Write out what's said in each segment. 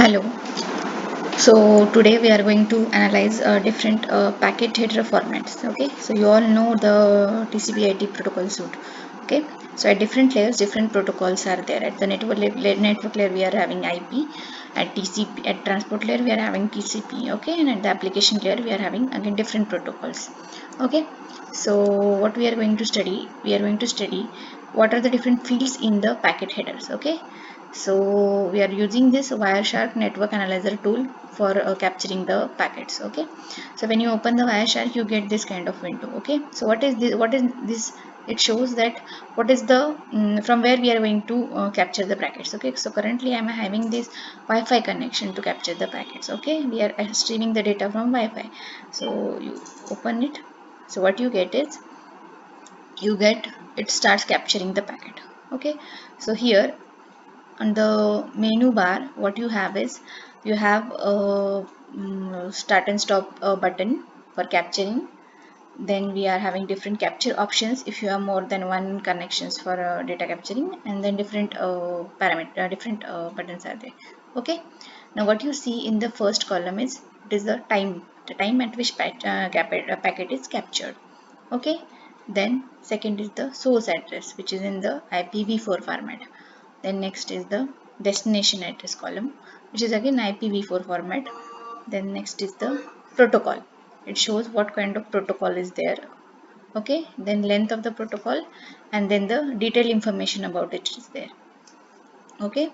Hello. So today we are going to analyze different packet header formats. Okay. So you all know the TCP/IP protocol suite. Okay. So at different layers, different protocols are there. At the network layer, we are having IP. At TCP, at transport layer, we are having TCP. Okay. And at the application layer, we are having again different protocols. Okay. So what we are going to study? We are going to study what are the different fields in the packet headers. Okay. So we are using this Wireshark network analyzer tool for capturing the packets. Okay, so when you open the Wireshark, you get this kind of window. Okay, so what is this? It shows that what is the from where we are going to capture the packets. Okay, so currently I am having this Wi-Fi connection to capture the packets. Okay, we are streaming the data from Wi-Fi. So you open it. So what you get is it starts capturing the packet. Okay, so here on the menu bar what you have is you have a start and stop button for capturing. Then we are having different capture options if you have more than one connections for data capturing, and then different parameter different buttons are there. Okay, now what you see in the first column is it is the time at which packet is captured. Okay, then second is the source address which is in the IPv4 format. Then next is the destination address column which is again IPv4 format. Then next is the protocol. It shows what kind of protocol is there. Okay, then length of the protocol, and then the detailed information about it is there. Okay,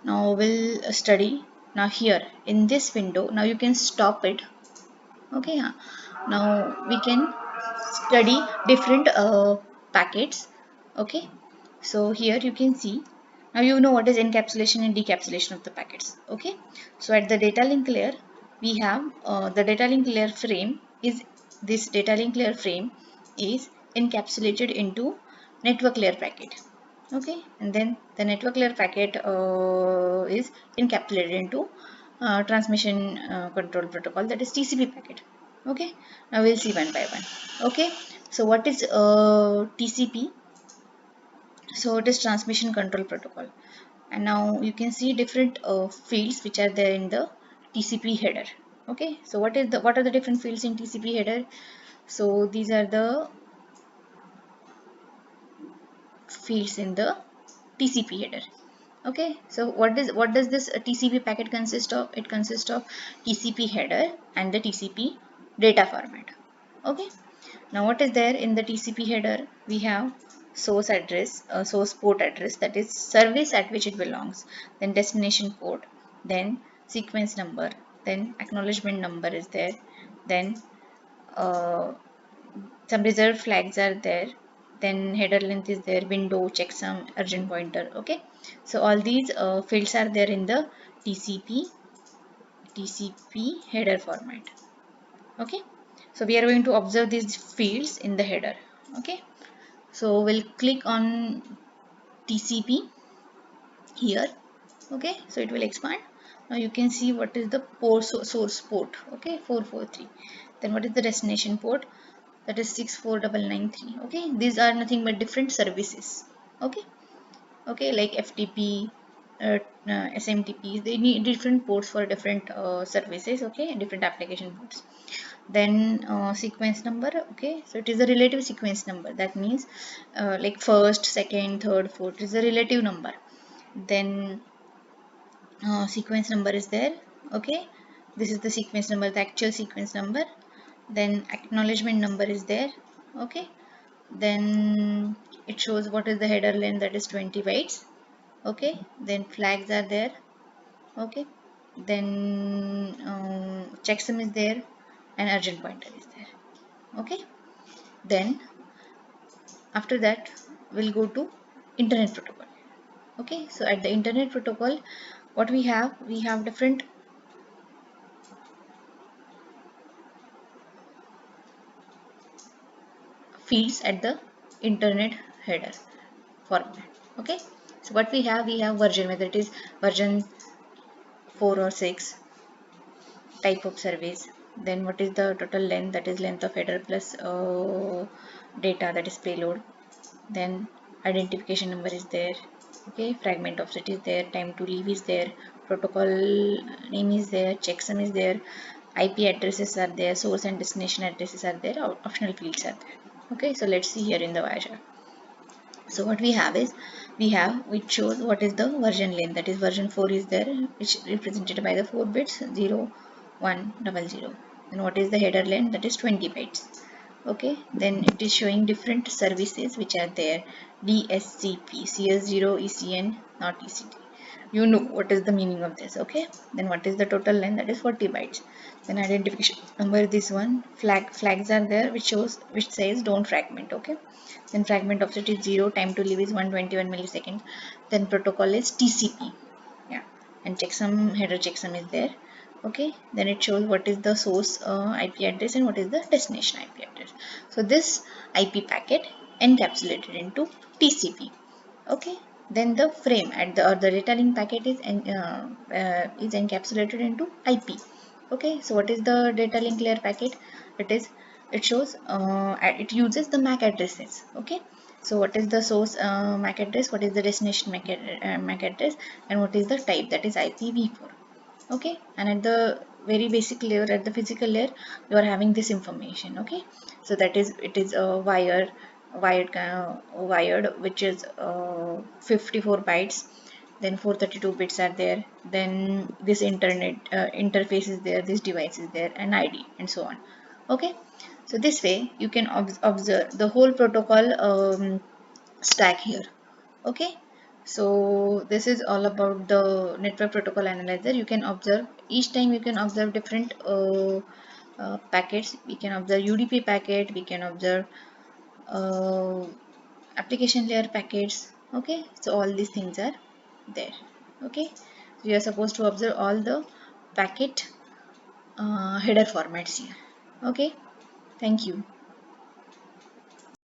now we'll study. Now here in this window, now you can stop it. Okay, now we can study different packets. Okay, so here you can see, now you know what is encapsulation and decapsulation of the packets. Okay, so at the data link layer we have the data link layer frame is this data link layer frame is encapsulated into network layer packet. Okay, and then the network layer packet is encapsulated into transmission control protocol, that is TCP packet. Okay, now we'll see one by one. Okay, so what is TCP? So it is transmission control protocol, and now you can see different fields which are there in the TCP header. Okay, so what are the different fields in TCP header? So these are the fields in the TCP header. Okay, so what does this TCP packet consist of? It consists of TCP header and the TCP data format. Okay, now what is there in the TCP header? We have source address, source port address, that is service at which it belongs, then destination port, then sequence number, then acknowledgement number is there, then uh, some reserved flags are there, then header length is there, window, checksum, urgent pointer. Okay, so all these fields are there in the TCP header format. Okay, so we are going to observe these fields in the header. Okay, so we'll click on TCP here. Okay, so it will expand. Now you can see what is the port source port. Okay, 443. Then what is the destination port? That is 64993. Okay, these are nothing but different services. Okay, okay, like FTP, SMTP, they need different ports for different services. Okay, different application ports. Then sequence number. Okay, so it is a relative sequence number, that means like first, second, third, fourth is a relative number. Then sequence number is there. Okay, this is the sequence number, the actual sequence number. Then acknowledgement number is there. Okay, then it shows what is the header length, that is 20 bytes. Okay, then flags are there. Okay, then checksum is there, and urgent pointer is there. Okay, then after that we'll go to internet protocol. Okay, so at the internet protocol what we have different fields at the internet header format. Okay, so what we have version, whether it is version 4 or 6, type of service, then what is the total length, that is length of header plus data, that is payload, then identification number is there. Okay, fragment offset is there, time to leave is there, protocol name is there, checksum is there, IP addresses are there, source and destination addresses are there, optional fields are there. Okay, so let's see here in the Wireshark. So what we have is, which shows what is the version length, that is version 4 is there, which represented by the 4 bits 0 1 00, and what is the header length, that is 20 bytes. Okay, then it is showing different services which are there, DSCP, CS0, ECN, not ECT. You know what is the meaning of this. Okay, then what is the total length, that is 40 bytes. Then identification number, this one, flags are there which says don't fragment. Okay, then fragment offset is 0, time to live is 121 milliseconds. Then protocol is TCP. Yeah, and checksum, header checksum is there. Okay, then it shows what is the source IP address and what is the destination IP address. So this IP packet encapsulated into TCP. Okay, then the frame at the, or the data link packet is encapsulated into IP. Okay, so what is the data link layer packet? It shows it uses the MAC addresses. Okay, so what is the source MAC address, what is the destination MAC address, and what is the type, that is IPv4. Okay, and at the very basic layer, at the physical layer, you are having this information. Okay, so that is, it is a wired, which is 54 bytes, then 432 bits are there, then this internet interface is there, this device is there, and ID, and so on. Okay, so this way you can observe the whole protocol stack here. Okay, so this is all about the network protocol analyzer. You can observe, each time you can observe different packets. We can observe UDP packet, we can observe uh, application layer packets. Okay, so all these things are there. Okay, so you are supposed to observe all the packet header formats here. Okay, thank you.